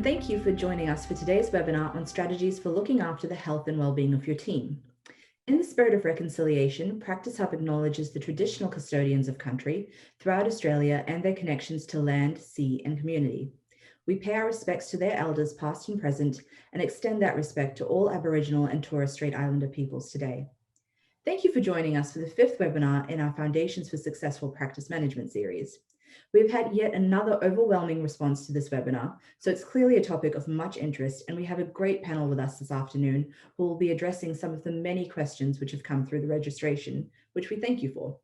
thank you for joining us for today's webinar on strategies for looking after the health and well-being of your team. In the spirit of reconciliation, Practice Hub acknowledges the traditional custodians of country throughout Australia and their connections to land, sea, and community. We pay our respects to their elders past and present and extend that respect to all Aboriginal and Torres Strait Islander peoples today. Thank you for joining us for the 5th webinar in our Foundations for Successful Practice Management series. We've had yet another overwhelming response to this webinar, so it's clearly a topic of much interest, and we have a great panel with us this afternoon who will be addressing some of the many questions which have come through the registration, which we thank you for.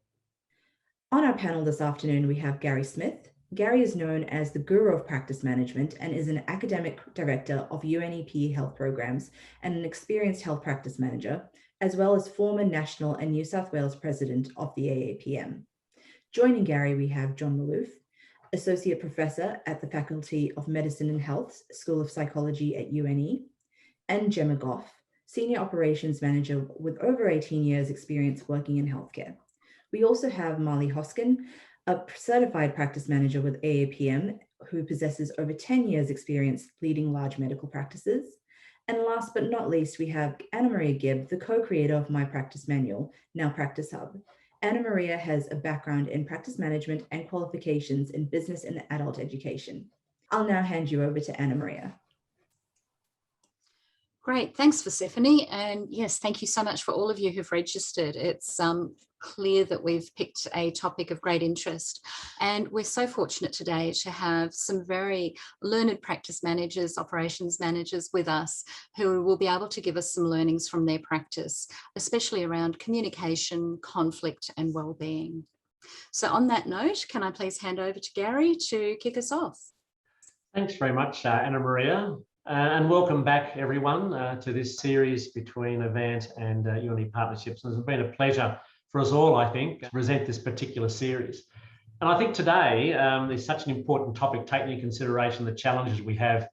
On our panel this afternoon, we have Gary Smith. Gary is known as the Guru of Practice Management and is an academic director of UNEP health programs and an experienced health practice manager, as well as former national and New South Wales president of the AAPM. Joining Gary, we have John Malouff, Associate Professor at the Faculty of Medicine and Health, School of Psychology at UNE, and Gemma Goff, Senior Operations Manager with over 18 years experience working in healthcare. We also have Marley Hoskin, a Certified Practice Manager with AAPM, who possesses over 10 years experience leading large medical practices. And last but not least, we have Anna Maria Gibb, the co-creator of My Practice Manual, now Practice Hub. Anna Maria has a background in practice management and qualifications in business and adult education. I'll now hand you over to Anna Maria. Great, thanks Persephone. And yes, thank you so much for all of you who've registered. It's clear that we've picked a topic of great interest. And we're so fortunate today to have some very learned practice managers, operations managers with us who will be able to give us some learnings from their practice, especially around communication, conflict and well-being. So on that note, can I please hand over to Gary to kick us off? Thanks very much, Anna Maria. And welcome back, everyone, to this series between Avant and UNE Partnerships. It's been a pleasure for us all, I think, to present this particular series. And I think today is such an important topic, taking into consideration the challenges we have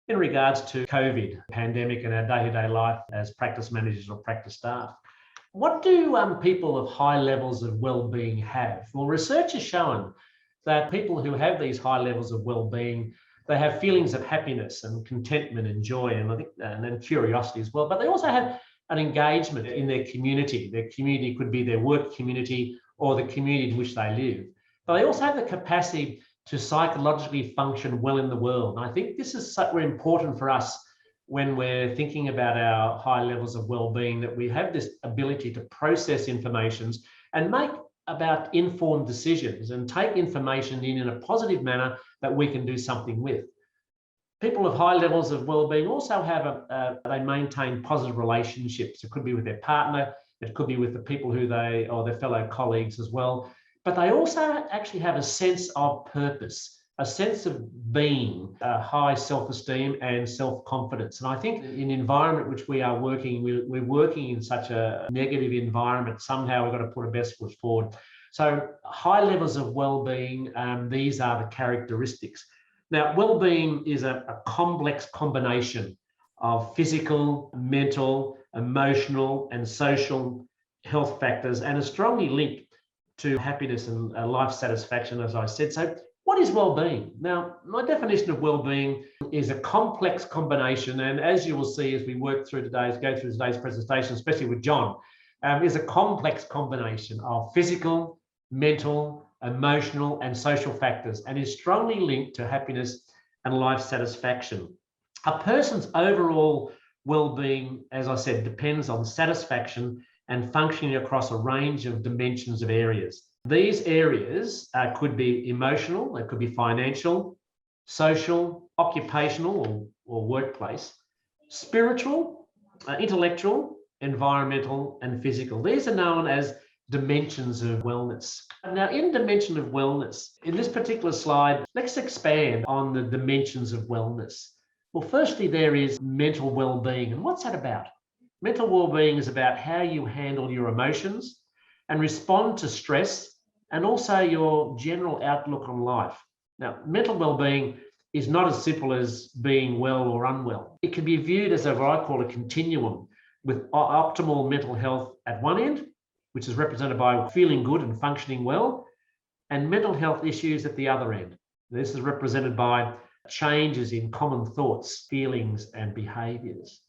in regards to COVID pandemic and our day-to-day life as practice managers or practice staff. What do people of high levels of well-being have? Well, research has shown that people who have these high levels of well-being, they have feelings of happiness and contentment and joy, and I think and then curiosity as well. But they also have an engagement in their community. Their community could be their work community or the community in which they live. But they also have the capacity to psychologically function well in the world. And I think this is so important for us when we're thinking about our high levels of well-being, that we have this ability to process informations and make about informed decisions and take information in a positive manner that we can do something with. People of high levels of well-being also have they maintain positive relationships. It could be with their partner, it could be with the people who they or their fellow colleagues as well. But they also actually have a sense of purpose, a sense of being, high self-esteem and self-confidence. And I think in the environment which we are working, we're working in such a negative environment. Somehow we've got to put our best foot forward. So high levels of well-being, these are the characteristics. Now, well-being is a complex combination of physical, mental, emotional, and social health factors, and is strongly linked to happiness and life satisfaction, as I said. So what is well-being? Now, my definition of well-being is a complex combination, and as you will see as we go through today's presentation, especially with John, is a complex combination of physical, mental, emotional, and social factors, and is strongly linked to happiness and life satisfaction. A person's overall well-being, as I said, depends on satisfaction and functioning across a range of dimensions of areas. These areas could be emotional, they could be financial, social, occupational or workplace, spiritual, intellectual, environmental, and physical. These are known as dimensions of wellness. Now, in dimension of wellness, in this particular slide, let's expand on the dimensions of wellness. Well, firstly, there is mental well-being. And what's that about? Mental well-being is about how you handle your emotions and respond to stress, and also your general outlook on life. Now, mental well-being is not as simple as being well or unwell. It can be viewed as what I call a continuum, with optimal mental health at one end, which is represented by feeling good and functioning well, and mental health issues at the other end. This is represented by changes in common thoughts, feelings, and behaviours.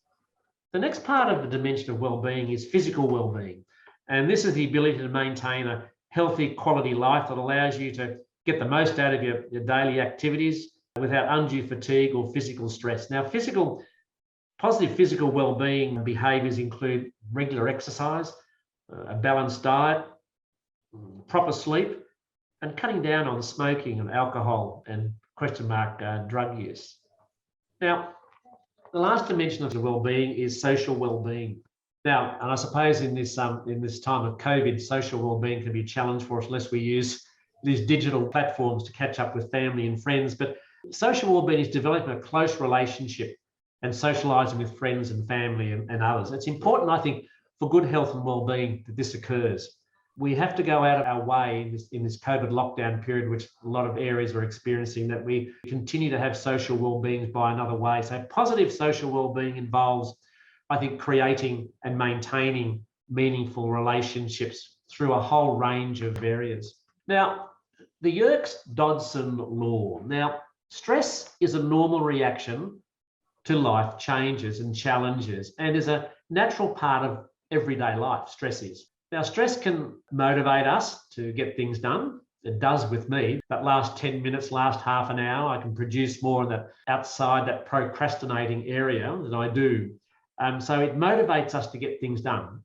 The next part of the dimension of well-being is physical well-being. And this is the ability to maintain a healthy quality life that allows you to get the most out of your daily activities without undue fatigue or physical stress. Now, positive physical well-being behaviours include regular exercise, a balanced diet, proper sleep, and cutting down on smoking and alcohol and drug use. Now, the last dimension of the well-being is social well-being. Now, and I suppose in this time of COVID, social well-being can be a challenge for us unless we use these digital platforms to catch up with family and friends. But social well-being is developing a close relationship and socialising with friends and family and others. It's important, I think, for good health and well-being that this occurs. We have to go out of our way in this COVID lockdown period, which a lot of areas are experiencing, that we continue to have social well-being by another way. So positive social well-being involves, I think, creating and maintaining meaningful relationships through a whole range of areas. Now, the Yerkes-Dodson law. Now, stress is a normal reaction to life changes and challenges and is a natural part of everyday life. Stress is. Now, stress can motivate us to get things done. It does with me. That last 10 minutes, last half an hour, I can produce more in outside that procrastinating area than I do. So it motivates us to get things done.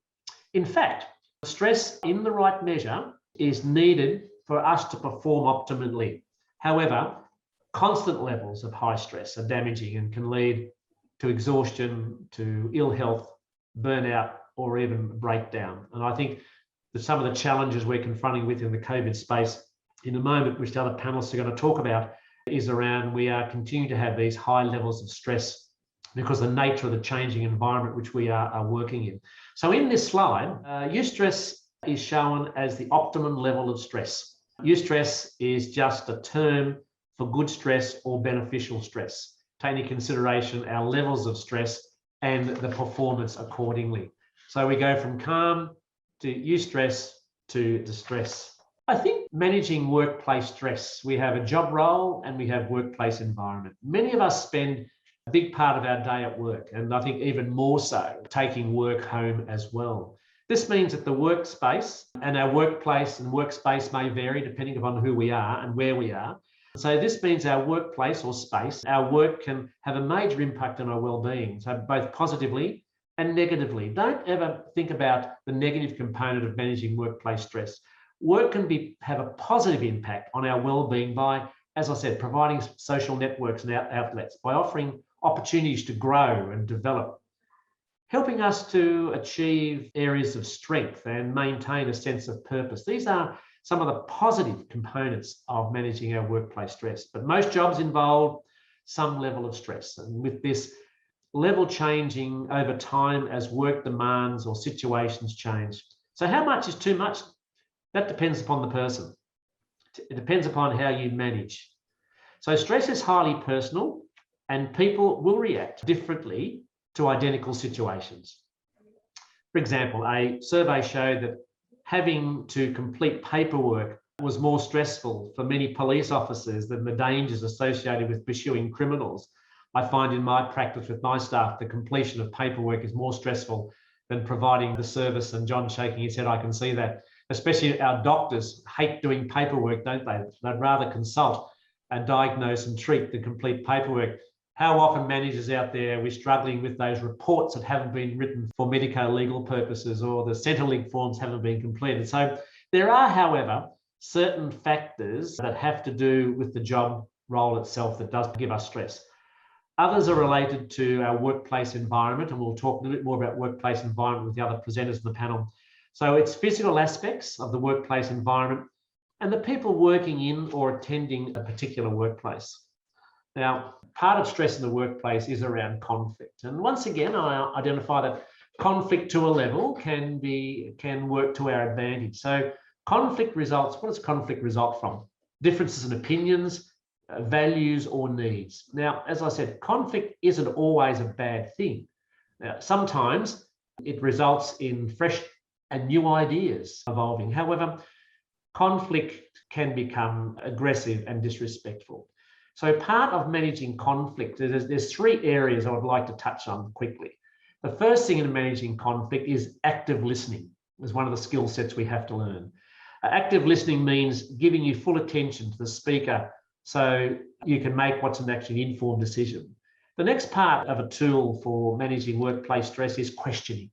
In fact, stress in the right measure is needed for us to perform optimally. However, constant levels of high stress are damaging and can lead to exhaustion, to ill health, burnout, or even breakdown. And I think that some of the challenges we're confronting in the COVID space in a moment, which the other panelists are going to talk about, is around we are continuing to have these high levels of stress because of the nature of the changing environment which we are working in. So in this slide, eustress is shown as the optimum level of stress. Eustress is just a term for good stress or beneficial stress, taking into consideration our levels of stress and the performance accordingly. So we go from calm to eustress to distress. I think managing workplace stress, we have a job role and we have workplace environment. Many of us spend a big part of our day at work, and I think even more so taking work home as well. This means that the workspace and our workplace and workspace may vary depending upon who we are and where we are. So this means our workplace or space, our work can have a major impact on our well-being, so both positively and negatively. Don't ever think about the negative component of managing workplace stress. Work can have a positive impact on our well-being by, as I said, providing social networks and outlets, by offering opportunities to grow and develop, helping us to achieve areas of strength and maintain a sense of purpose. These are some of the positive components of managing our workplace stress. But most jobs involve some level of stress. And with this level changing over time as work demands or situations change. So how much is too much? That depends upon the person. It depends upon how you manage. So stress is highly personal and people will react differently to identical situations. For example, a survey showed that having to complete paperwork was more stressful for many police officers than the dangers associated with pursuing criminals. I find in my practice with my staff, the completion of paperwork is more stressful than providing the service. And John shaking his head, I can see that. Especially our doctors hate doing paperwork, don't they? They'd rather consult and diagnose and treat than complete paperwork. How often managers out there, we're struggling with those reports that haven't been written for medico-legal purposes, or the Centrelink forms haven't been completed. So there are, however, certain factors that have to do with the job role itself that does give us stress. Others are related to our workplace environment, and we'll talk a little bit more about workplace environment with the other presenters in the panel. So it's physical aspects of the workplace environment and the people working in or attending a particular workplace. Now, part of stress in the workplace is around conflict. And once again, I identify that conflict to a level can work to our advantage. So conflict results, what does conflict result from? Differences in opinions, values, or needs. Now, as I said, conflict isn't always a bad thing. Now, sometimes it results in fresh and new ideas evolving. However, conflict can become aggressive and disrespectful. So part of managing conflict, there's three areas I would like to touch on quickly. The first thing in managing conflict is active listening. Is one of the skill sets we have to learn. Active listening means giving you full attention to the speaker so you can make what's an actually informed decision. The next part of a tool for managing workplace stress is questioning.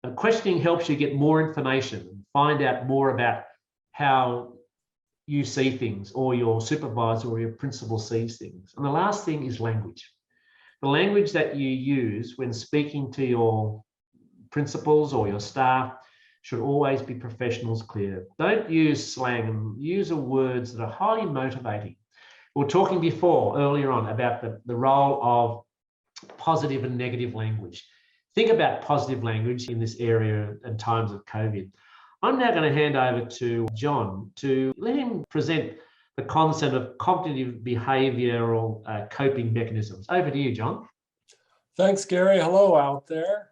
And questioning helps you get more information and find out more about how you see things, or your supervisor or your principal sees things. And the last thing is language. The language that you use when speaking to your principals or your staff should always be professionals clear. Don't use slang, and use words that are highly motivating. We were talking before, earlier on, about the role of positive and negative language. Think about positive language in this area in times of COVID. I'm now going to hand over to John to let him present the concept of cognitive behavioural coping mechanisms. Over to you, John. Thanks, Gary. Hello out there.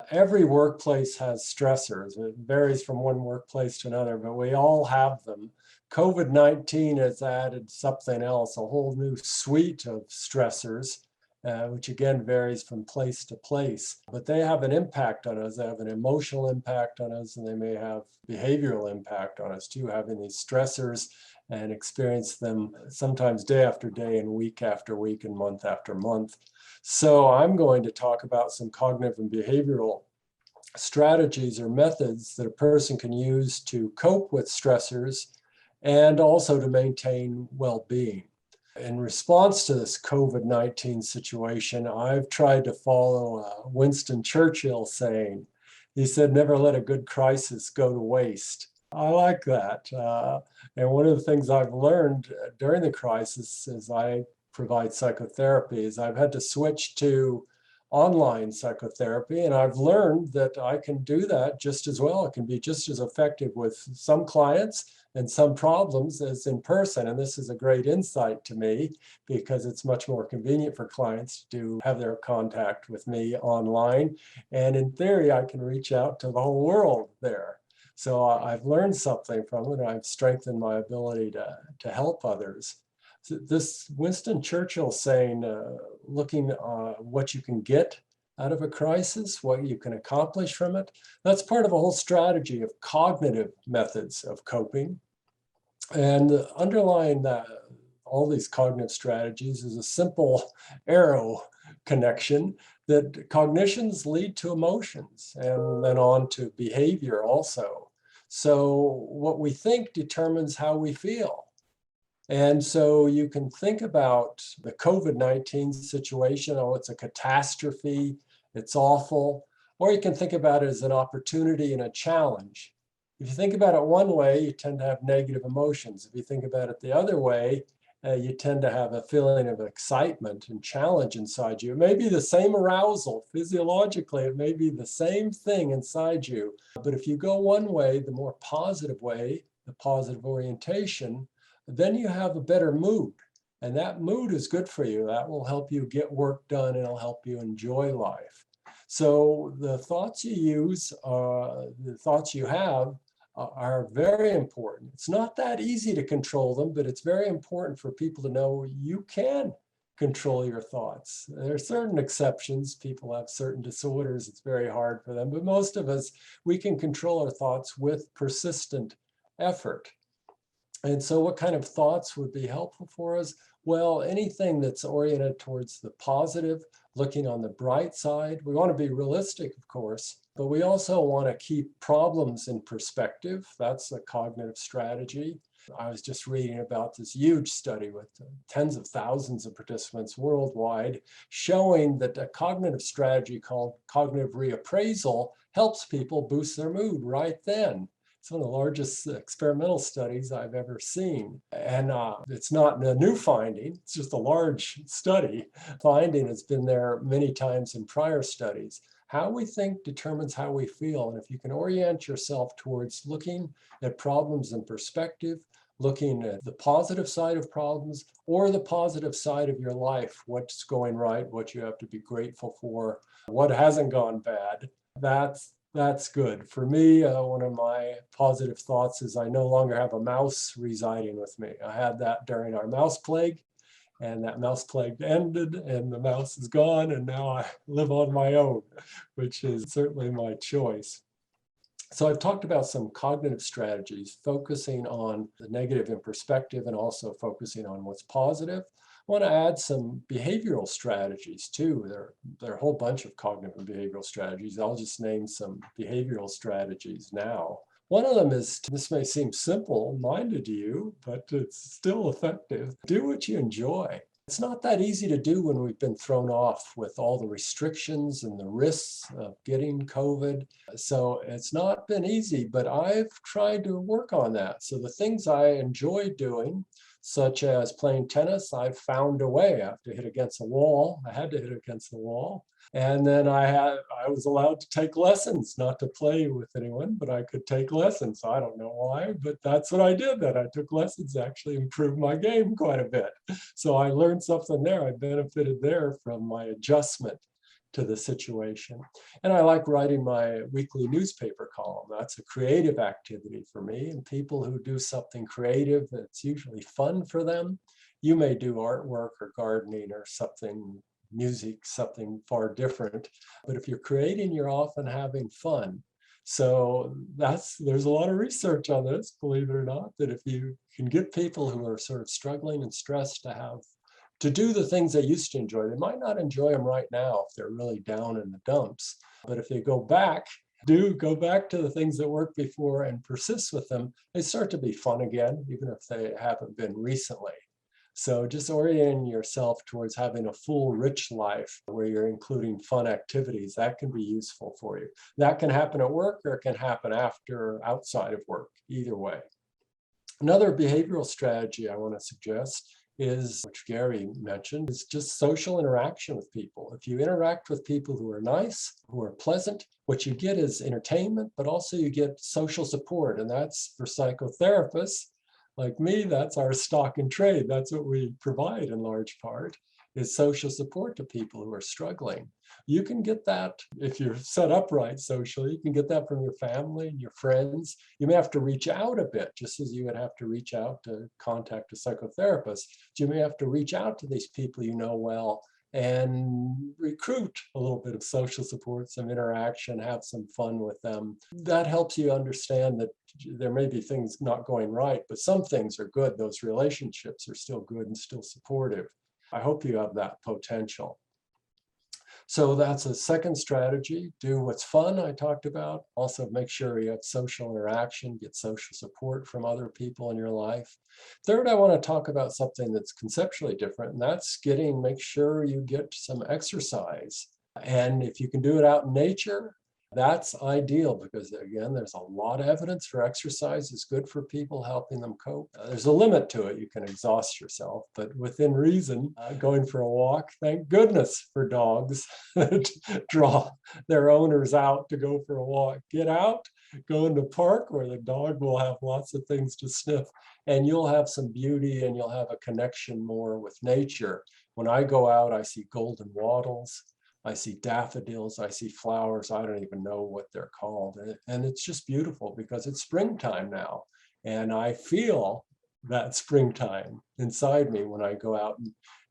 Every workplace has stressors. It varies from one workplace to another, but we all have them. COVID-19 has added something else, a whole new suite of stressors, which again varies from place to place. But they have an impact on us. They have an emotional impact on us, and they may have behavioral impact on us too, having these stressors and experience them sometimes day after day and week after week and month after month. So I'm going to talk about some cognitive and behavioral strategies or methods that a person can use to cope with stressors and also to maintain well-being. In response to this COVID-19 situation, I've tried to follow Winston Churchill saying. He said, "Never let a good crisis go to waste." I like that. And one of the things I've learned during the crisis as I provide psychotherapy is I've had to switch to online psychotherapy, and I've learned that I can do that just as well. It can be just as effective with some clients and some problems as in person. And this is a great insight to me because it's much more convenient for clients to have their contact with me online. And in theory, I can reach out to the whole world there. So I've learned something from it. I've strengthened my ability to help others. So this Winston Churchill saying, looking what you can get out of a crisis, what you can accomplish from it, that's part of a whole strategy of cognitive methods of coping. And underlying that, all these cognitive strategies is a simple arrow connection that cognitions lead to emotions and then on to behavior also. So what we think determines how we feel. And so you can think about the COVID-19 situation, oh, it's a catastrophe, it's awful, or you can think about it as an opportunity and a challenge. If you think about it one way, you tend to have negative emotions. If you think about it the other way, you tend to have a feeling of excitement and challenge inside you. It may be the same arousal physiologically, it may be the same thing inside you. But if you go one way, the more positive way, the positive orientation, then you have a better mood. And that mood is good for you. That will help you get work done and it'll help you enjoy life. So the thoughts you use, the thoughts you have are very important. It's not that easy to control them, but it's very important for people to know you can control your thoughts. There are certain exceptions. People have certain disorders. It's very hard for them. But most of us, we can control our thoughts with persistent effort. And so what kind of thoughts would be helpful for us? Well, anything that's oriented towards the positive, looking on the bright side. We want to be realistic, of course, but we also want to keep problems in perspective. That's a cognitive strategy. I was just reading about this huge study with tens of thousands of participants worldwide, showing that a cognitive strategy called cognitive reappraisal helps people boost their mood right then. It's one of the largest experimental studies I've ever seen. And it's not a new finding, it's just a large study. Finding has been there many times in prior studies. How we think determines how we feel. And if you can orient yourself towards looking at problems in perspective, looking at the positive side of problems or the positive side of your life, what's going right, what you have to be grateful for, what hasn't gone bad, that's That's good. For me, one of my positive thoughts is I no longer have a mouse residing with me. I had that during our mouse plague, and that mouse plague ended, and the mouse is gone, and now I live on my own, which is certainly my choice. So I've talked about some cognitive strategies, focusing on the negative in perspective and also focusing on what's positive. I want to add some behavioral strategies too. There are a whole bunch of cognitive and behavioral strategies. I'll just name some behavioral strategies now. One of them is, this may seem simple-minded to you, but it's still effective. Do what you enjoy. It's not that easy to do when we've been thrown off with all the restrictions and the risks of getting COVID. So it's not been easy, but I've tried to work on that. So the things I enjoy doing, such as playing tennis, I've found a way. I have to hit against a wall. I had to hit against the wall. And then I was allowed to take lessons, not to play with anyone, but I could take lessons. I don't know why, but that's what I did. That I took lessons, actually improved my game quite a bit. So I learned something there. I benefited there from my adjustment to the situation. And I like writing my weekly newspaper column. That's a creative activity for me. And people who do something creative, it's usually fun for them. You may do artwork or gardening or something, music, something far different. But if you're creating, you're often having fun. So there's a lot of research on this, believe it or not, that if you can get people who are sort of struggling and stressed to do the things they used to enjoy, they might not enjoy them right now if they're really down in the dumps. But if they go back to the things that worked before and persist with them, they start to be fun again, even if they haven't been recently. So just orienting yourself towards having a full, rich life where you're including fun activities, that can be useful for you. That can happen at work or it can happen outside of work, either way. Another behavioral strategy I want to suggest is, which Gary mentioned, is just social interaction with people. If you interact with people who are nice, who are pleasant, what you get is entertainment, but also you get social support. And that's for psychotherapists like me, that's our stock and trade. That's what we provide in large part, is social support to people who are struggling. You can get that if you're set up right socially. You can get that from your family and your friends. You may have to reach out a bit, just as you would have to reach out to contact a psychotherapist. You may have to reach out to these people you know well and recruit a little bit of social support, some interaction, have some fun with them. That helps you understand that there may be things not going right, but some things are good. Those relationships are still good and still supportive. I hope you have that potential. So that's a second strategy. Do what's fun, I talked about. Also make sure you have social interaction, get social support from other people in your life. Third, I want to talk about something that's conceptually different, and that's make sure you get some exercise. And if you can do it out in nature, that's ideal because, again, there's a lot of evidence for exercise is good for people, helping them cope. There's a limit to it. You can exhaust yourself, but within reason, going for a walk, thank goodness for dogs that draw their owners out to go for a walk. Get out, go into the park where the dog will have lots of things to sniff, and you'll have some beauty and you'll have a connection more with nature. When I go out, I see golden wattles. I see daffodils, I see flowers, I don't even know what they're called. And it's just beautiful because it's springtime now. And I feel that springtime inside me when I go out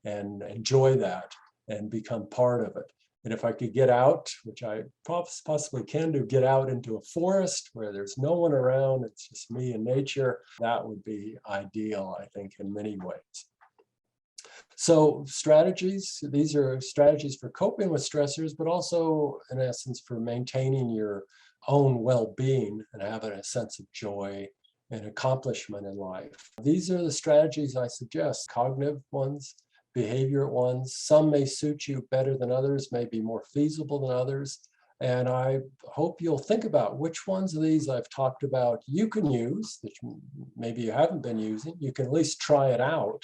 and enjoy that and become part of it. And if I could get out, which I possibly can do, get out into a forest where there's no one around, it's just me and nature, that would be ideal, I think, in many ways. So strategies, these are strategies for coping with stressors, but also in essence for maintaining your own well-being and having a sense of joy and accomplishment in life. These are the strategies I suggest, cognitive ones, behavior ones. Some may suit you better than others, may be more feasible than others. And I hope you'll think about which ones of these I've talked about you can use, that maybe you haven't been using. You can at least try it out.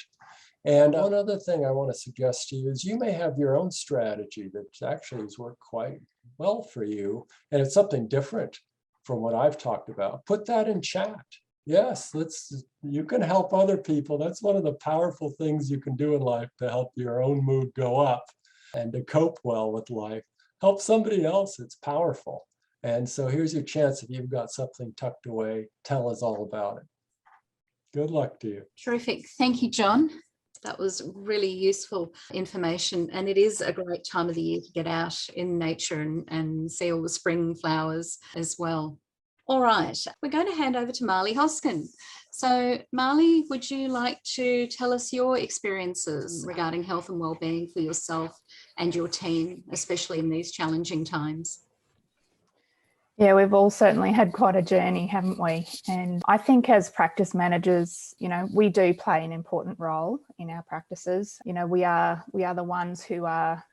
And one other thing I want to suggest to you is you may have your own strategy that actually has worked quite well for you, and it's something different from what I've talked about. Put that in chat. Yes, you can help other people. That's one of the powerful things you can do in life to help your own mood go up and to cope well with life. Help somebody else, it's powerful. And so here's your chance. If you've got something tucked away, tell us all about it. Good luck to you. Terrific. Thank you, John. That was really useful information. And it is a great time of the year to get out in nature and see all the spring flowers as well. All right, we're going to hand over to Marley Hoskin. So Marley, would you like to tell us your experiences regarding health and wellbeing for yourself and your team, especially in these challenging times? Yeah, we've all certainly had quite a journey, haven't we? And I think as practice managers, we do play an important role in our practices. We are the ones who are,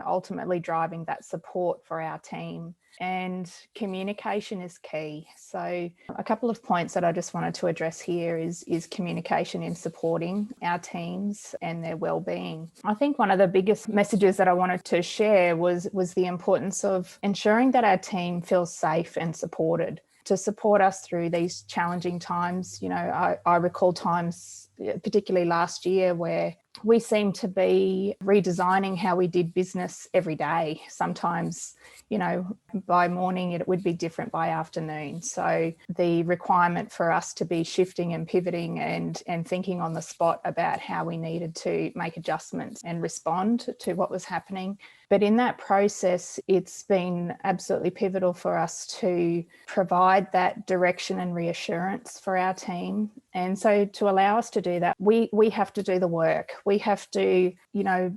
ultimately driving that support for our team. And communication is key. So a couple of points that I just wanted to address here is communication in supporting our teams and their well-being. I think one of the biggest messages that I wanted to share was the importance of ensuring that our team feels safe and supported to support us through these challenging times. I recall times, particularly last year, where we seemed to be redesigning how we did business every day. Sometimes, by morning it would be different by afternoon. So the requirement for us to be shifting and pivoting and thinking on the spot about how we needed to make adjustments and respond to what was happening. But in that process, it's been absolutely pivotal for us to provide that direction and reassurance for our team. And so to allow us to do that, we have to do the work. We have to,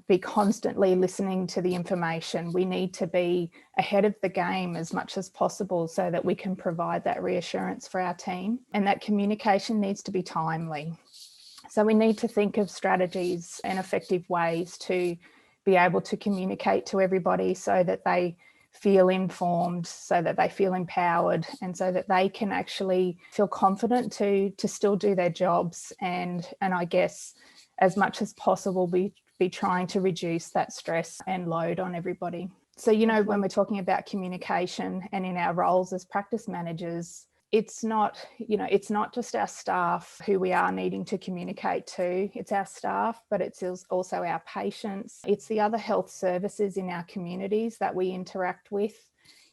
be constantly listening to the information. We need to be ahead of the game as much as possible so that we can provide that reassurance for our team. And that communication needs to be timely. So we need to think of strategies and effective ways to be able to communicate to everybody so that they feel informed, so that they feel empowered, and so that they can actually feel confident to still do their jobs and I guess as much as possible be trying to reduce that stress and load on everybody. So, when we're talking about communication and in our roles as practice managers, it's not just our staff who we are needing to communicate to. It's our staff, but it's also our patients. It's the other health services in our communities that we interact with.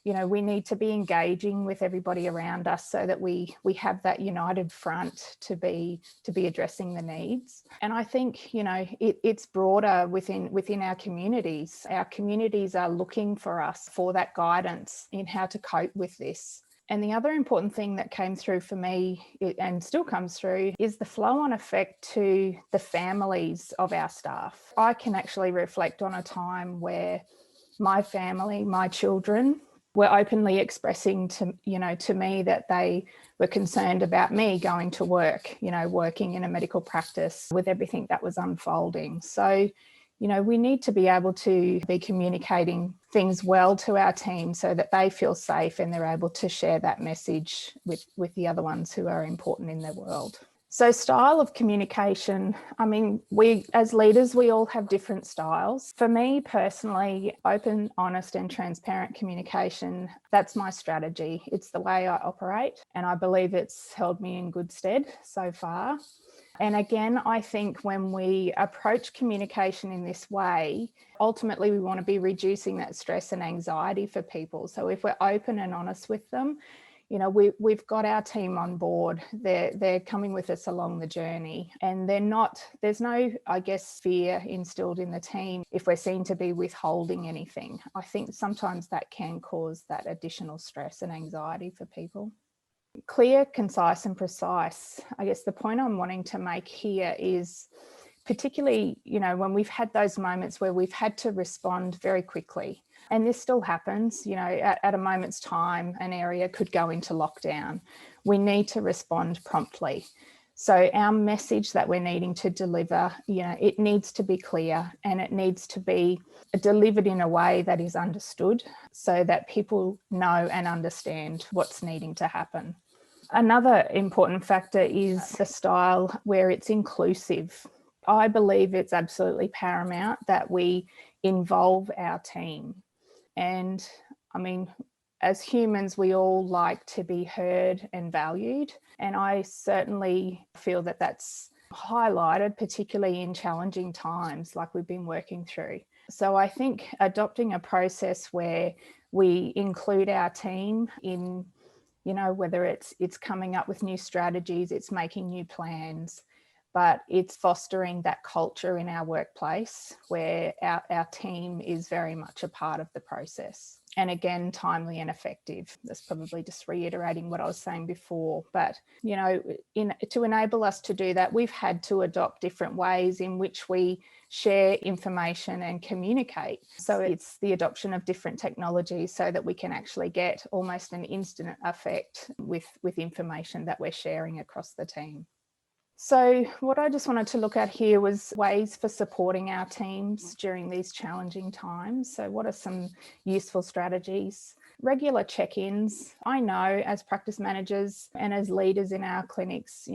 We need to be engaging with everybody around us so that we have that united front to be addressing the needs. And I think, it's broader within our communities. Our communities are looking for us for that guidance in how to cope with this. And the other important thing that came through for me and still comes through is the flow-on effect to the families of our staff. I can actually reflect on a time where my family, my children, were openly expressing to me that they were concerned about me going to work, working in a medical practice with everything that was unfolding. So, we need to be able to be communicating things well to our team so that they feel safe and they're able to share that message with the other ones who are important in their world. So style of communication, we as leaders, we all have different styles. For me personally, open, honest and transparent communication, that's my strategy. It's the way I operate and I believe it's held me in good stead so far. And again, I think when we approach communication in this way, ultimately we want to be reducing that stress and anxiety for people. So if we're open and honest with them, we've got our team on board. They're coming with us along the journey, and there's no, I guess, fear instilled in the team if we're seen to be withholding anything. I think sometimes that can cause that additional stress and anxiety for people. Clear, concise and precise. I guess the point I'm wanting to make here is particularly, when we've had those moments where we've had to respond very quickly, and this still happens, at a moment's time, an area could go into lockdown. We need to respond promptly. So our message that we're needing to deliver, it needs to be clear and it needs to be delivered in a way that is understood so that people know and understand what's needing to happen. Another important factor is the style where it's inclusive. I believe it's absolutely paramount that we involve our team. And as humans, we all like to be heard and valued. And I certainly feel that that's highlighted, particularly in challenging times like we've been working through. So I think adopting a process where we include our team in, whether it's coming up with new strategies, it's making new plans, but it's fostering that culture in our workplace where our team is very much a part of the process. And again, timely and effective. That's probably just reiterating what I was saying before. But, to enable us to do that, we've had to adopt different ways in which we share information and communicate. So it's the adoption of different technologies so that we can actually get almost an instant effect with information that we're sharing across the team. So what I just wanted to look at here was ways for supporting our teams during these challenging times. So what are some useful strategies? Regular check-ins. I know as practice managers and as leaders in our clinics,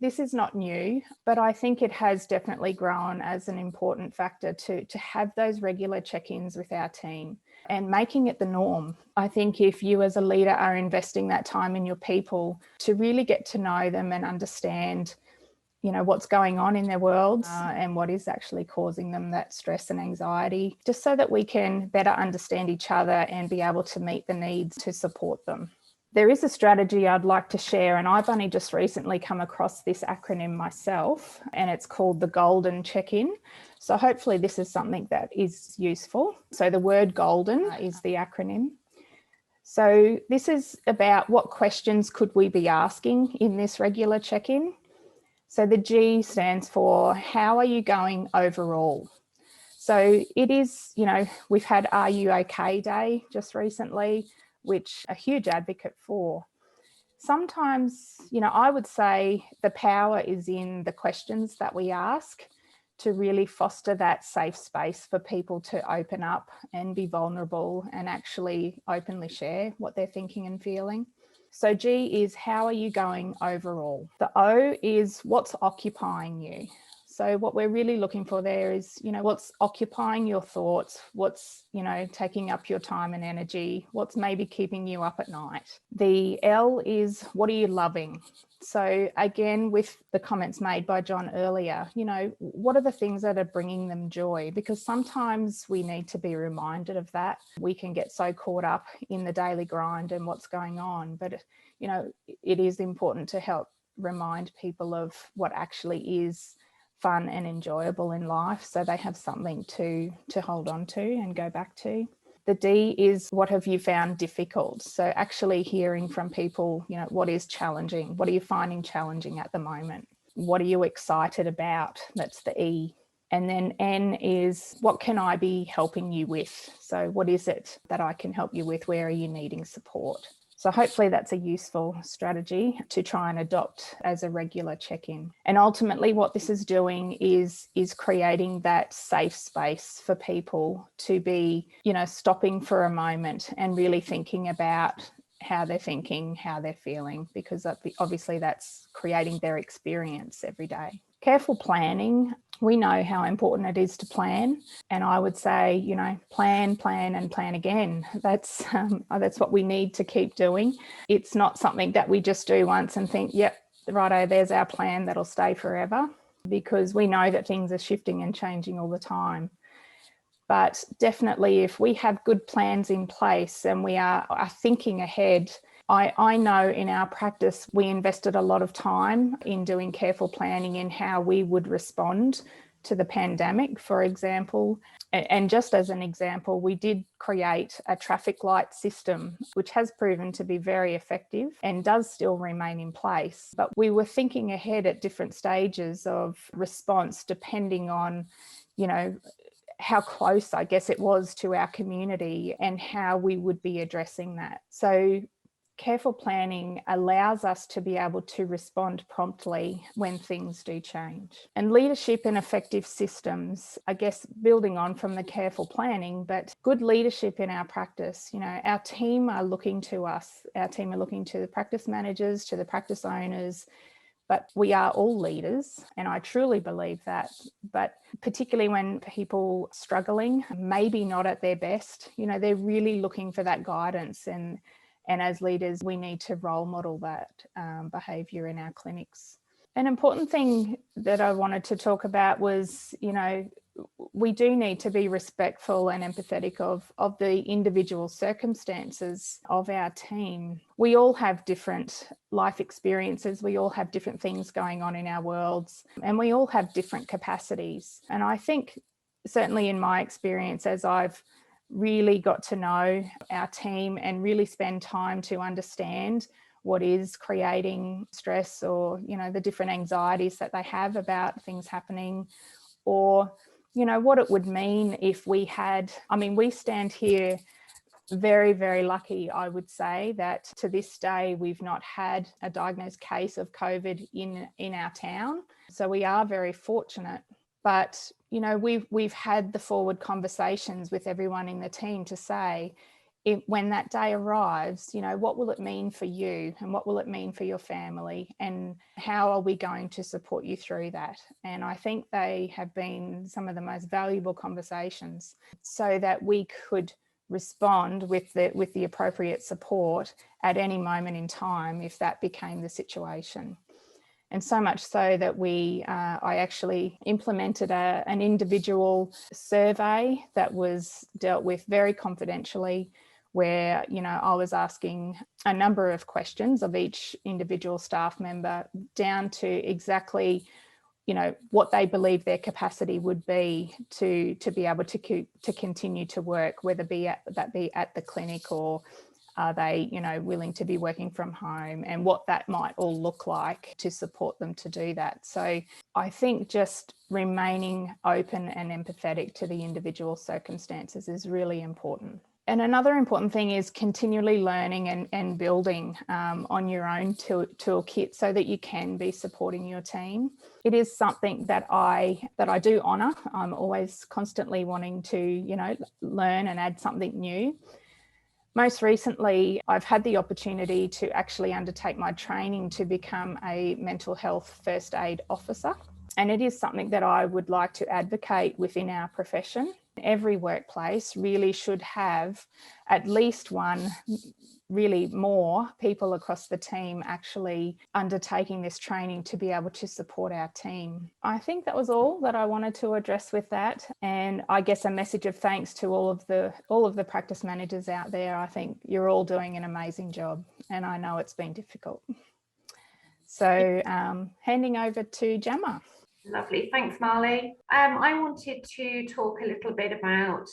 this is not new, but I think it has definitely grown as an important factor to have those regular check-ins with our team and making it the norm. I think if you as a leader are investing that time in your people to really get to know them and understand what's going on in their worlds and what is actually causing them that stress and anxiety, just so that we can better understand each other and be able to meet the needs to support them. There is a strategy I'd like to share, and I've only just recently come across this acronym myself, and it's called the Golden Check-in. So hopefully this is something that is useful. So the word golden is the acronym. So this is about what questions could we be asking in this regular check-in. So the G stands for how are you going overall? So it is, we've had Are You OK Day just recently, which a huge advocate for. Sometimes, I would say the power is in the questions that we ask to really foster that safe space for people to open up and be vulnerable and actually openly share what they're thinking and feeling. So G is how are you going overall? The O is what's occupying you. So what we're really looking for there is, what's occupying your thoughts, what's, taking up your time and energy, what's maybe keeping you up at night. The L is what are you loving? So again, with the comments made by John earlier, what are the things that are bringing them joy? Because sometimes we need to be reminded of that. We can get so caught up in the daily grind and what's going on, but, it is important to help remind people of what actually is fun and enjoyable in life, so they have something to hold on to and go back to. The D is what have you found difficult? So actually hearing from people, what is challenging? What are you finding challenging at the moment? What are you excited about? That's the E. And then N is what can I be helping you with? So what is it that I can help you with? Where are you needing support? So hopefully that's a useful strategy to try and adopt as a regular check-in. And ultimately what this is doing is creating that safe space for people to be, stopping for a moment and really thinking about how they're thinking, how they're feeling, because obviously that's creating their experience every day. Careful planning. We know how important it is to plan. And I would say, plan, and plan again. That's what we need to keep doing. It's not something that we just do once and think, yep, righto, there's our plan that'll stay forever, because we know that things are shifting and changing all the time. But definitely if we have good plans in place and we are thinking ahead, I know in our practice, we invested a lot of time in doing careful planning in how we would respond to the pandemic, for example. And just as an example, we did create a traffic light system, which has proven to be very effective and does still remain in place. But we were thinking ahead at different stages of response, depending on, how close, I guess, it was to our community and how we would be addressing that. So careful planning allows us to be able to respond promptly when things do change. And leadership and effective systems, I guess, building on from the careful planning, but good leadership in our practice. Our team are looking to us. Our team are looking to the practice managers, to the practice owners, but we are all leaders, and I truly believe that. But particularly when people are struggling, maybe not at their best, they're really looking for that guidance. And as leaders, we need to role model that behaviour in our clinics. An important thing that I wanted to talk about was, we do need to be respectful and empathetic of the individual circumstances of our team. We all have different life experiences. We all have different things going on in our worlds, and we all have different capacities. And I think certainly in my experience, as I've really got to know our team and really spend time to understand what is creating stress, or, you know, the different anxieties that they have about things happening, or, you know, what it would mean if we had, I mean, we stand here very, very lucky, I would say, that to this day, we've not had a diagnosed case of COVID in our town. So we are very fortunate. But, you know, we've had the forward conversations with everyone in the team to say, when that day arrives, you know, what will it mean for you, and what will it mean for your family, and how are we going to support you through that? And I think they have been some of the most valuable conversations, so that we could respond with the appropriate support at any moment in time if that became the situation. And so much so that I actually implemented an individual survey that was dealt with very confidentially, where, you know, I was asking a number of questions of each individual staff member, down to exactly, you know, what they believe their capacity would be to be able to continue to work, whether that be at the clinic, or are they, you know, willing to be working from home, and what that might all look like to support them to do that. So I think just remaining open and empathetic to the individual circumstances is really important. And another important thing is continually learning and building on your own toolkit, so that you can be supporting your team. It is something that I do honour. I'm always constantly wanting to, you know, learn and add something new. Most recently, I've had the opportunity to actually undertake my training to become a mental health first aid officer. And it is something that I would like to advocate within our profession. Every workplace really should have at least one, really more people across the team actually undertaking this training to be able to support our team. I think that was all that I wanted to address with that. And I guess a message of thanks to all of the practice managers out there. I think you're all doing an amazing job, and I know it's been difficult. So handing over to Gemma. Lovely, thanks Marley. I wanted to talk a little bit about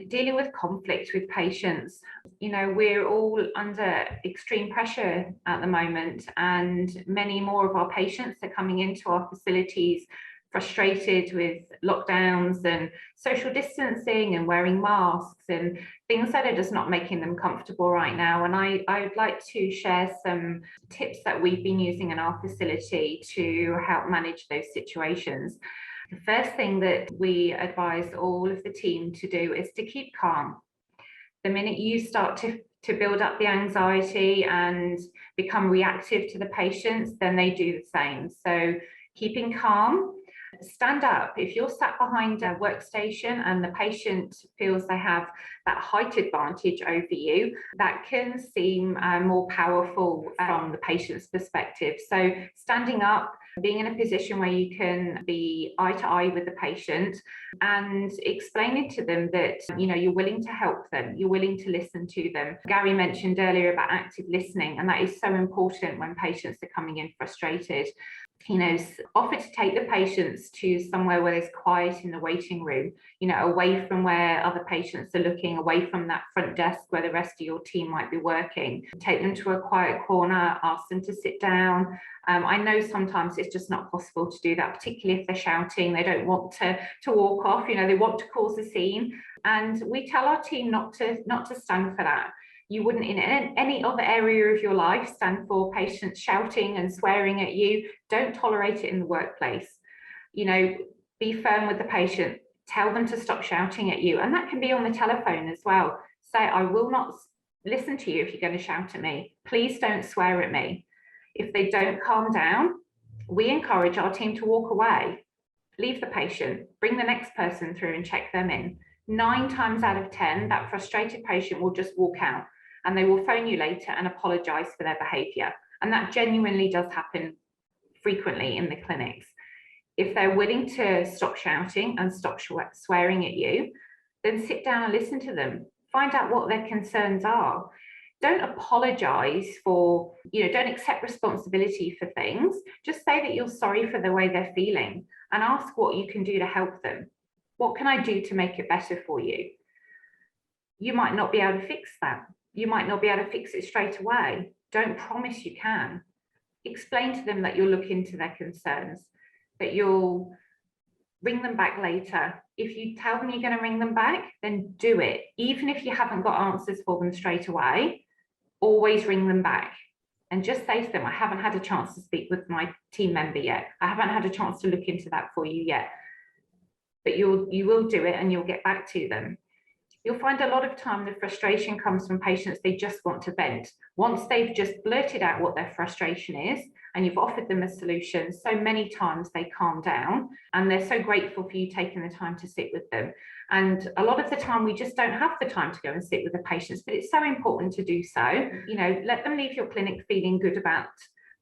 dealing with conflict with patients. You know, we're all under extreme pressure at the moment, and many more of our patients are coming into our facilities frustrated with lockdowns and social distancing and wearing masks and things that are just not making them comfortable right now. And I would like to share some tips that we've been using in our facility to help manage those situations. The first thing that we advise all of the team to do is to keep calm. The minute you start to build up the anxiety and become reactive to the patients, then they do the same. So keeping calm. Stand up. If you're sat behind a workstation and the patient feels they have that height advantage over you, that can seem more powerful from the patient's perspective. So standing up, being in a position where you can be eye to eye with the patient and explaining to them that, you know, you're willing to help them, you're willing to listen to them. Gary mentioned earlier about active listening, and that is so important when patients are coming in frustrated. You know, offer to take the patients to somewhere where there's quiet in the waiting room, you know, away from where other patients are looking, away from that front desk where the rest of your team might be working. Take them to a quiet corner, ask them to sit down. I know sometimes it's just not possible to do that, particularly if they're shouting, they don't want to walk off, you know, they want to cause a scene. And we tell our team not to stand for that. You wouldn't in any other area of your life stand for patients shouting and swearing at you. Don't tolerate it in the workplace. You know, be firm with the patient. Tell them to stop shouting at you. And that can be on the telephone as well. Say, I will not listen to you if you're going to shout at me. Please don't swear at me. If they don't calm down, we encourage our team to walk away. Leave the patient, bring the next person through and check them in. 9 times out of 10, that frustrated patient will just walk out, and they will phone you later and apologize for their behavior. And that genuinely does happen frequently in the clinics. If they're willing to stop shouting and stop swearing at you, then sit down and listen to them. Find out what their concerns are. Don't apologize for, don't accept responsibility for things. Just say that you're sorry for the way they're feeling and ask what you can do to help them. What can I do to make it better for you? You might not be able to fix that. You might not be able to fix it straight away. Don't promise you can. Explain to them that you'll look into their concerns, that you'll ring them back later. If you tell them you're going to ring them back, then do it. Even if you haven't got answers for them straight away, always ring them back and just say to them, I haven't had a chance to speak with my team member yet. I haven't had a chance to look into that for you yet. But you will do it and you'll get back to them. You'll find a lot of time the frustration comes from patients, they just want to vent. Once they've just blurted out what their frustration is and you've offered them a solution, so many times they calm down and they're so grateful for you taking the time to sit with them. And a lot of the time we just don't have the time to go and sit with the patients, but it's so important to do so. Let them leave your clinic feeling good about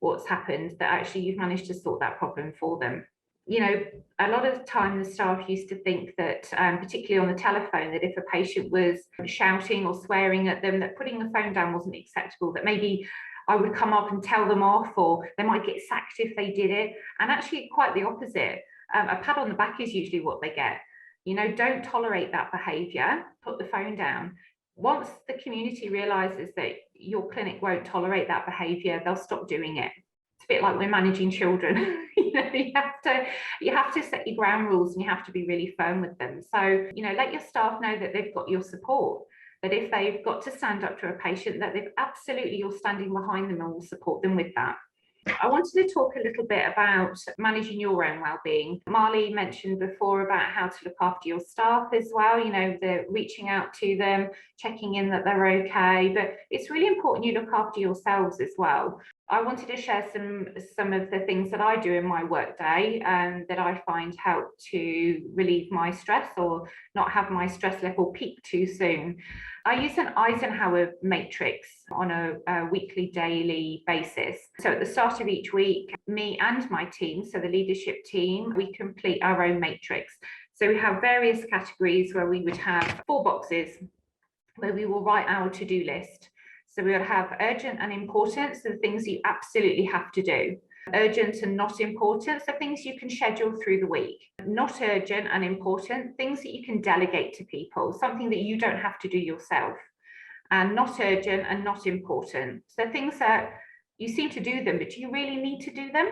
what's happened, that actually you've managed to sort that problem for them. A lot of the time the staff used to think that, particularly on the telephone, that if a patient was shouting or swearing at them, that putting the phone down wasn't acceptable, that maybe I would come up and tell them off, or they might get sacked if they did it. And actually quite the opposite. A pat on the back is usually what they get. Don't tolerate that behaviour, put the phone down. Once the community realises that your clinic won't tolerate that behaviour, they'll stop doing it. It's a bit like we're managing children. You have to set your ground rules and you have to be really firm with them. So, let your staff know that they've got your support, that if they've got to stand up to a patient, that they've absolutely, you're standing behind them and will support them with that. I wanted to talk a little bit about managing your own wellbeing. Marley mentioned before about how to look after your staff as well, the reaching out to them, checking in that they're okay, but it's really important you look after yourselves as well. I wanted to share some of the things that I do in my workday that I find help to relieve my stress or not have my stress level peak too soon. I use an Eisenhower matrix on a weekly, daily basis. So at the start of each week, me and my team, so the leadership team, we complete our own matrix. So we have various categories where we would have 4 boxes where we will write our to-do list. So we would have urgent and important, so the things you absolutely have to do. Urgent and not important, so things you can schedule through the week. Not urgent and important, things that you can delegate to people, something that you don't have to do yourself. And not urgent and not important, so things that you seem to do them, but do you really need to do them?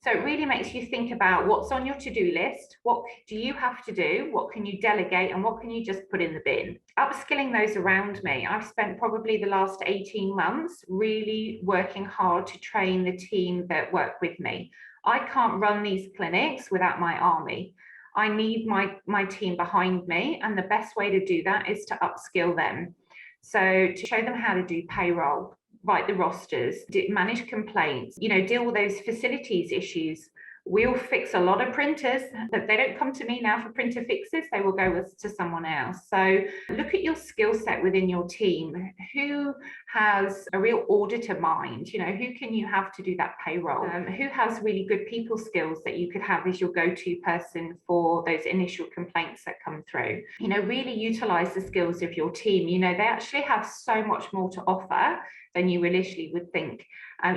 So it really makes you think about what's on your to-do list, what do you have to do, what can you delegate, and what can you just put in the bin. Upskilling those around me, I've spent probably the last 18 months really working hard to train the team that work with me. I can't run these clinics without my army. I need my team behind me, and the best way to do that is to upskill them. So to show them how to do payroll, write the rosters, manage complaints, deal with those facilities issues. We'll fix a lot of printers, but they don't come to me now for printer fixes, they will go to someone else. So look at your skill set within your team. Who has a real auditor mind? Who can you have to do that payroll? Who has really good people skills that you could have as your go-to person for those initial complaints that come through? Really utilize the skills of your team. They actually have so much more to offer than you initially would think.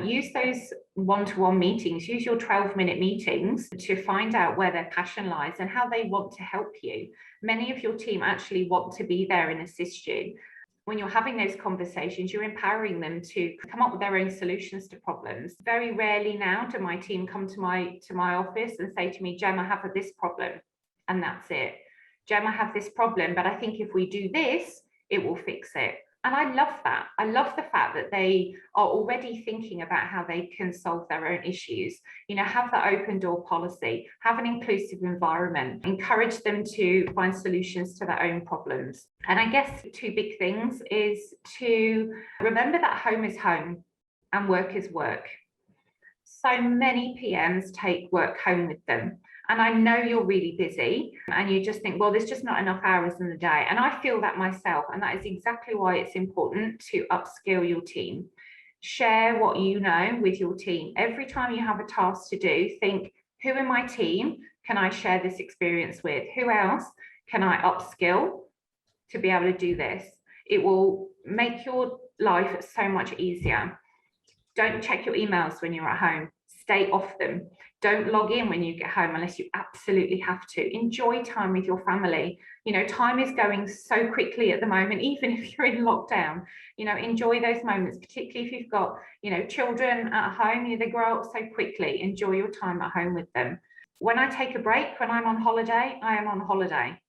Use those one-to-one meetings, use your 12-minute meetings to find out where their passion lies and how they want to help you. Many of your team actually want to be there and assist you. When you're having those conversations, you're empowering them to come up with their own solutions to problems. Very rarely now do my team come to my office and say to me, Jem, I have this problem, and that's it. Jem, I have this problem, but I think if we do this, it will fix it. And I love that. I love the fact that they are already thinking about how they can solve their own issues. Have that open door policy, have an inclusive environment, encourage them to find solutions to their own problems. And I guess 2 big things is to remember that home is home and work is work. So many PMs take work home with them. And I know you're really busy and you just think, well, there's just not enough hours in the day. And I feel that myself. And that is exactly why it's important to upskill your team. Share what you know with your team. Every time you have a task to do, think, Who in my team can I share this experience with? Who else can I upskill to be able to do this? It will make your life so much easier. Don't check your emails when you're at home. Stay off them. Don't log in when you get home unless you absolutely have to. Enjoy time with your family. You know, time is going so quickly at the moment, even if you're in lockdown. You know, enjoy those moments, particularly if you've got, you know, children at home. You know, they grow up so quickly. Enjoy your time at home with them. When I take a break, when I'm on holiday, I am on holiday.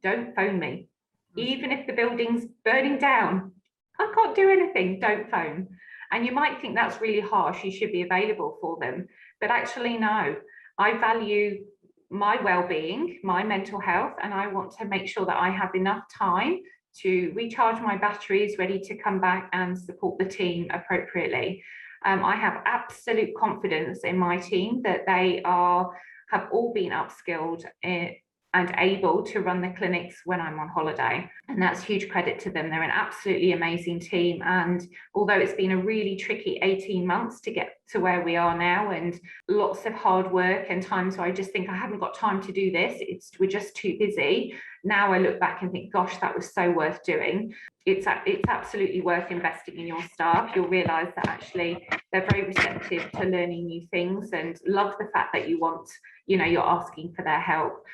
Don't phone me. Even if the building's burning down, I can't do anything. Don't phone. And you might think that's really harsh. You should be available for them. But actually, no. I value my well-being, my mental health, and I want to make sure that I have enough time to recharge my batteries, ready to come back and support the team appropriately. I have absolute confidence in my team that they have all been upskilled and able to run the clinics when I'm on holiday. And that's huge credit to them. They're an absolutely amazing team. And although it's been a really tricky 18 months to get to where we are now, and lots of hard work and times where I just think I haven't got time to do this, we're just too busy. Now I look back and think, gosh, that was so worth doing. It's absolutely worth investing in your staff. You'll realise that actually they're very receptive to learning new things and love the fact that you're asking for their help.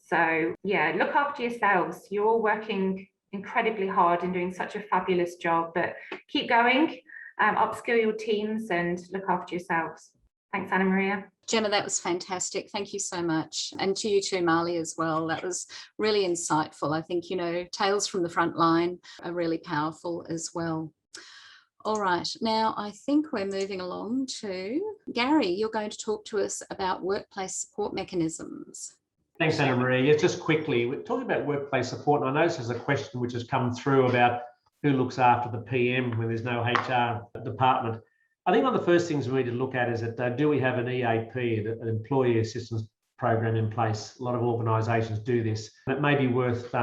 So yeah, look after yourselves. You're all working incredibly hard and doing such a fabulous job, but keep going, upskill your teams and look after yourselves. Thanks, Anna Maria. Gemma, that was fantastic. Thank you so much. And to you too, Marley, as well. That was really insightful. I think, tales from the front line are really powerful as well. All right, now I think we're moving along to Gary. You're going to talk to us about workplace support mechanisms. Thanks, Anna Maria. Yes, just quickly, we're talking about workplace support, and I notice there's a question which has come through about who looks after the PM when there's no HR department. I think one of the first things we need to look at is that do we have an EAP, an employee assistance program in place? A lot of organisations do this. And it may be worth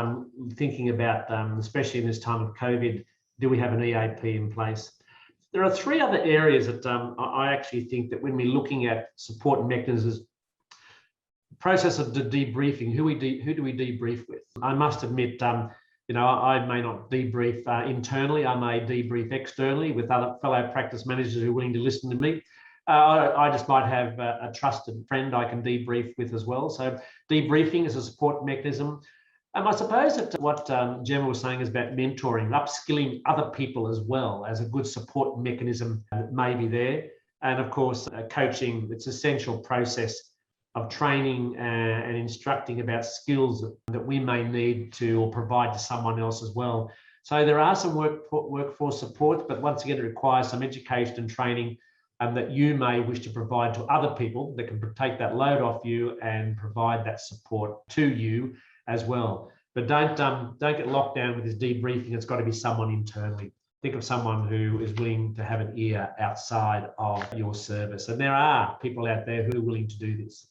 thinking about, especially in this time of COVID, do we have an EAP in place? There are three other areas that I actually think that when we're looking at support mechanisms, process of the debriefing, who do we debrief with? I must admit, I may not debrief internally. I may debrief externally with other fellow practice managers who are willing to listen to me. I just might have a trusted friend I can debrief with as well. So debriefing is a support mechanism. I suppose that what Gemma was saying is about mentoring, upskilling other people as well as a good support mechanism that may be there. And of course, coaching, it's an essential process of training and instructing about skills that we may need to or provide to someone else as well. So there are some workforce supports, but once again, it requires some education and training that you may wish to provide to other people that can take that load off you and provide that support to you as well. But don't get locked down with this debriefing. It's got to be someone internally. Think of someone who is willing to have an ear outside of your service. And there are people out there who are willing to do this.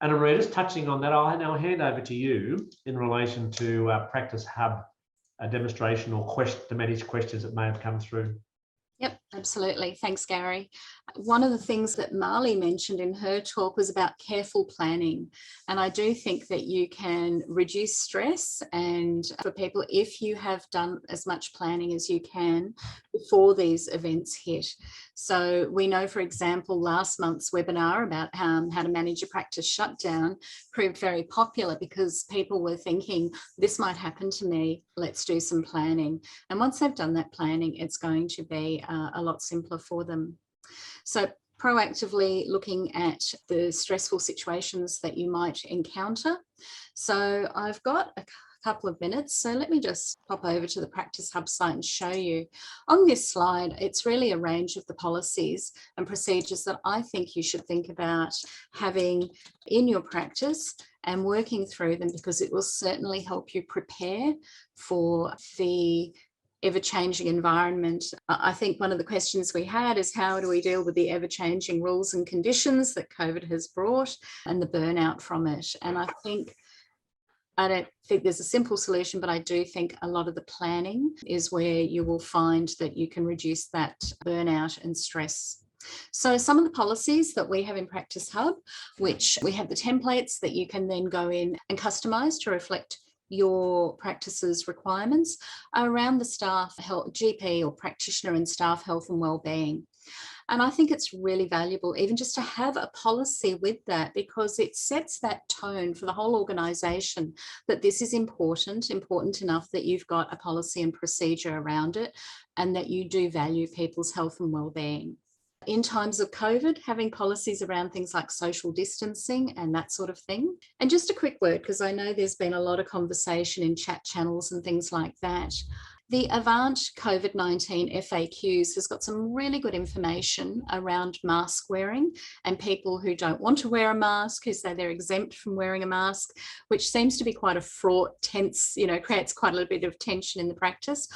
And Maria, just touching on that, I'll now hand over to you in relation to Practice Hub, a demonstration or to manage questions that may have come through. Yep, absolutely. Thanks, Gary. One of the things that Marley mentioned in her talk was about careful planning. And I do think that you can reduce stress and for people if you have done as much planning as you can before these events hit. So we know, for example, last month's webinar about how to manage a practice shutdown proved very popular because people were thinking, this might happen to me, let's do some planning. And once they've done that planning, it's going to be a lot simpler for them. So proactively looking at the stressful situations that you might encounter. So I've got a couple of minutes, so let me just pop over to the Practice Hub site and show you. On this slide, it's really a range of the policies and procedures that I think you should think about having in your practice and working through them, because it will certainly help you prepare for the ever-changing environment. I think one of the questions we had is how do we deal with the ever-changing rules and conditions that COVID has brought and the burnout from it? And I don't think there's a simple solution, but I do think a lot of the planning is where you will find that you can reduce that burnout and stress So some of the policies that we have in Practice Hub, which we have the templates that you can then go in and customise to reflect your practice's requirements, are around the staff health, GP or practitioner and staff health and wellbeing. And I think it's really valuable even just to have a policy with that, because it sets that tone for the whole organisation that this is important enough that you've got a policy and procedure around it, and that you do value people's health and wellbeing. In times of COVID, having policies around things like social distancing and that sort of thing. And just a quick word, because I know there's been a lot of conversation in chat channels and things like that. The Avant COVID-19 FAQs has got some really good information around mask wearing and people who don't want to wear a mask, who say they're exempt from wearing a mask, which seems to be quite a fraught, tense, creates quite a little bit of tension in the practice.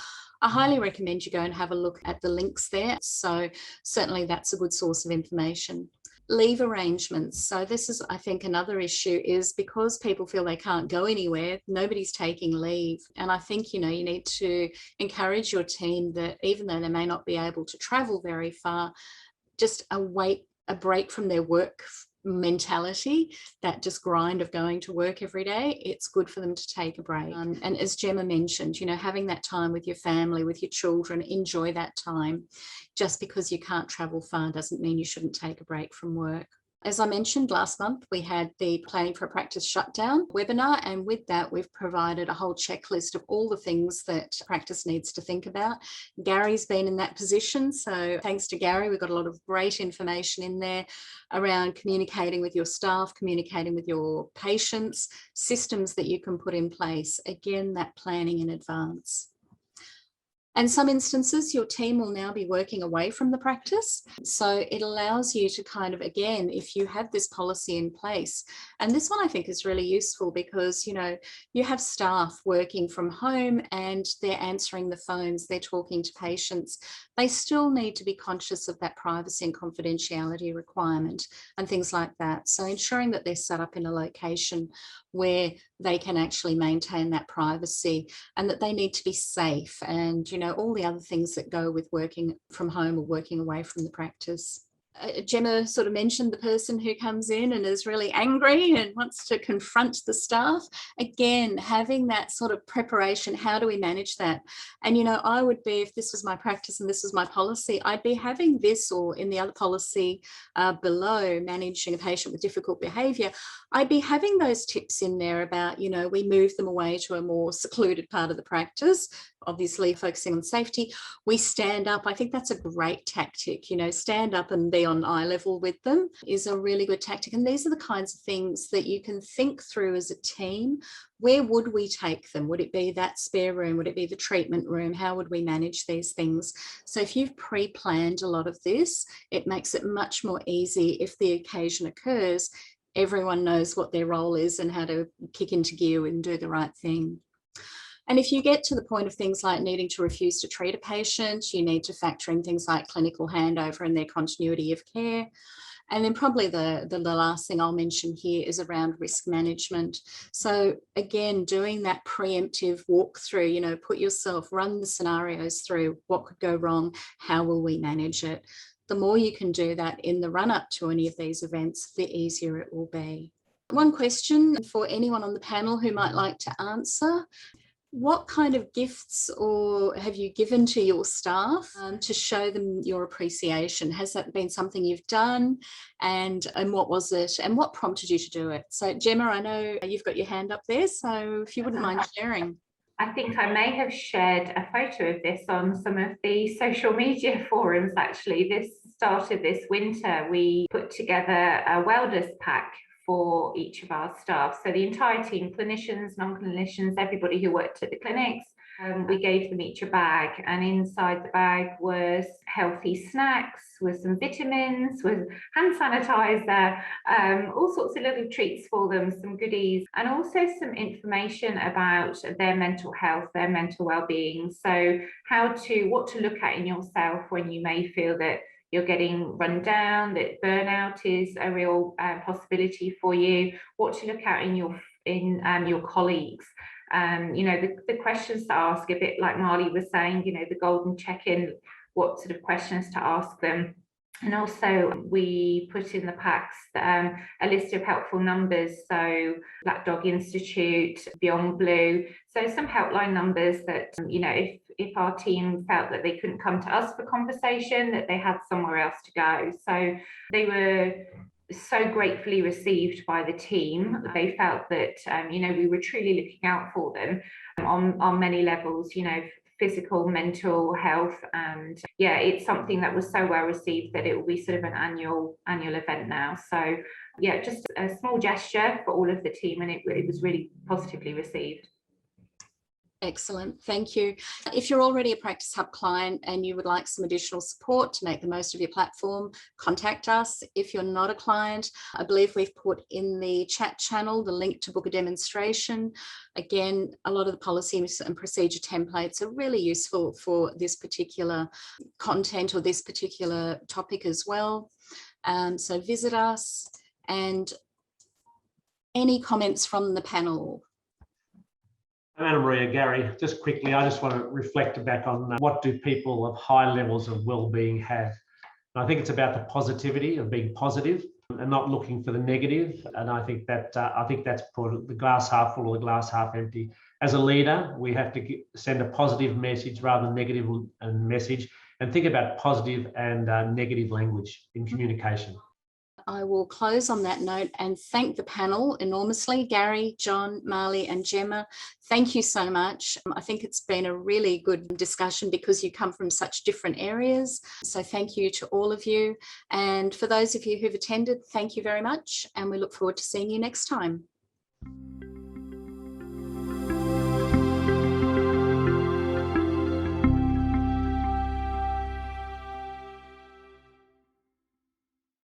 I highly recommend you go and have a look at the links there. So certainly that's a good source of information. Leave arrangements. So this is, I think, another issue, is because people feel they can't go anywhere, nobody's taking leave. And I think, you need to encourage your team that even though they may not be able to travel very far, just a break from their work mentality, that just grind of going to work every day. It's good for them to take a break. And as Gemma mentioned, having that time with your family, with your children, enjoy that time. Just because you can't travel far doesn't mean you shouldn't take a break from work. As I mentioned, last month, we had the Planning for a Practice Shutdown webinar, and with that, we've provided a whole checklist of all the things that practice needs to think about. Gary's been in that position, so thanks to Gary, we've got a lot of great information in there around communicating with your staff, communicating with your patients, systems that you can put in place. Again, that planning in advance. And some instances, your team will now be working away from the practice. So it allows you to kind of, again, if you have this policy in place, and this one I think is really useful because, you have staff working from home and they're answering the phones, they're talking to patients. They still need to be conscious of that privacy and confidentiality requirement and things like that. So ensuring that they're set up in a location where they can actually maintain that privacy, and that they need to be safe, and all the other things that go with working from home or working away from the practice. Gemma sort of mentioned the person who comes in and is really angry and wants to confront the staff. Again, having that sort of preparation, how do we manage that? And, I would be, if this was my practice and this was my policy, I'd be having this, or in the other policy below, managing a patient with difficult behaviour, I'd be having those tips in there about, we move them away to a more secluded part of the practice, obviously focusing on safety. We stand up. I think that's a great tactic, stand up and be on eye level with them is a really good tactic. And these are the kinds of things that you can think through as a team. Where would we take them? Would it be that spare room? Would it be the treatment room? How would we manage these things? So if you've pre-planned a lot of this, it makes it much more easy if the occasion occurs. Everyone knows what their role is and how to kick into gear and do the right thing. And if you get to the point of things like needing to refuse to treat a patient, you need to factor in things like clinical handover and their continuity of care. And then probably the last thing I'll mention here is around risk management. So again, doing that preemptive walkthrough, run the scenarios through, what could go wrong, how will we manage it? The more you can do that in the run up to any of these events, the easier it will be. One question for anyone on the panel who might like to answer. What kind of gifts or have you given to your staff to show them your appreciation? Has that been something you've done? And what was it? And what prompted you to do it? So Gemma, I know you've got your hand up there, so if you wouldn't mind sharing. I think I may have shared a photo of this on some of the social media forums, actually. This started this winter. We put together a Welders pack for each of our staff. So the entire team, clinicians, non-clinicians, everybody who worked at the clinics, we gave them each a bag, and inside the bag was healthy snacks, with some vitamins, with hand sanitizer, all sorts of little treats for them, some goodies, and also some information about their mental health, their mental well-being. So what to look at in yourself when you may feel that you're getting run down, that burnout is a real possibility for you, what to look at in your colleagues. The questions to ask, a bit like Marley was saying, the golden check-in, what sort of questions to ask them. And also we put in the packs a list of helpful numbers, so Black Dog Institute, Beyond Blue, so some helpline numbers that, you know, if our team felt that they couldn't come to us for conversation, that they had somewhere else to go. So they were so gratefully received by the team. They felt that, you know, we were truly looking out for them on many levels, you know, physical, mental health, and yeah, it's something that was so well received that it will be sort of an annual event now. So yeah, just a small gesture for all of the team, and it was really positively received. Excellent, thank you. If you're already a Practice Hub client and you would like some additional support to make the most of your platform, contact us. If you're not a client, I believe we've put in the chat channel the link to book a demonstration. Again, a lot of the policies and procedure templates are really useful for this particular content or this particular topic as well. So visit us. And any comments from the panel? Anna Maria, Gary, just quickly, I just want to reflect back on what do people of high levels of well-being have. And I think it's about the positivity of being positive and not looking for the negative. And I think that's the glass half full or the glass half empty. As a leader, we have to send a positive message rather than negative message, and think about positive and negative language in communication. I will close on that note and thank the panel enormously. Gary, John, Marley and Gemma, thank you so much. I think it's been a really good discussion because you come from such different areas. So thank you to all of you. And for those of you who've attended, thank you very much. And we look forward to seeing you next time.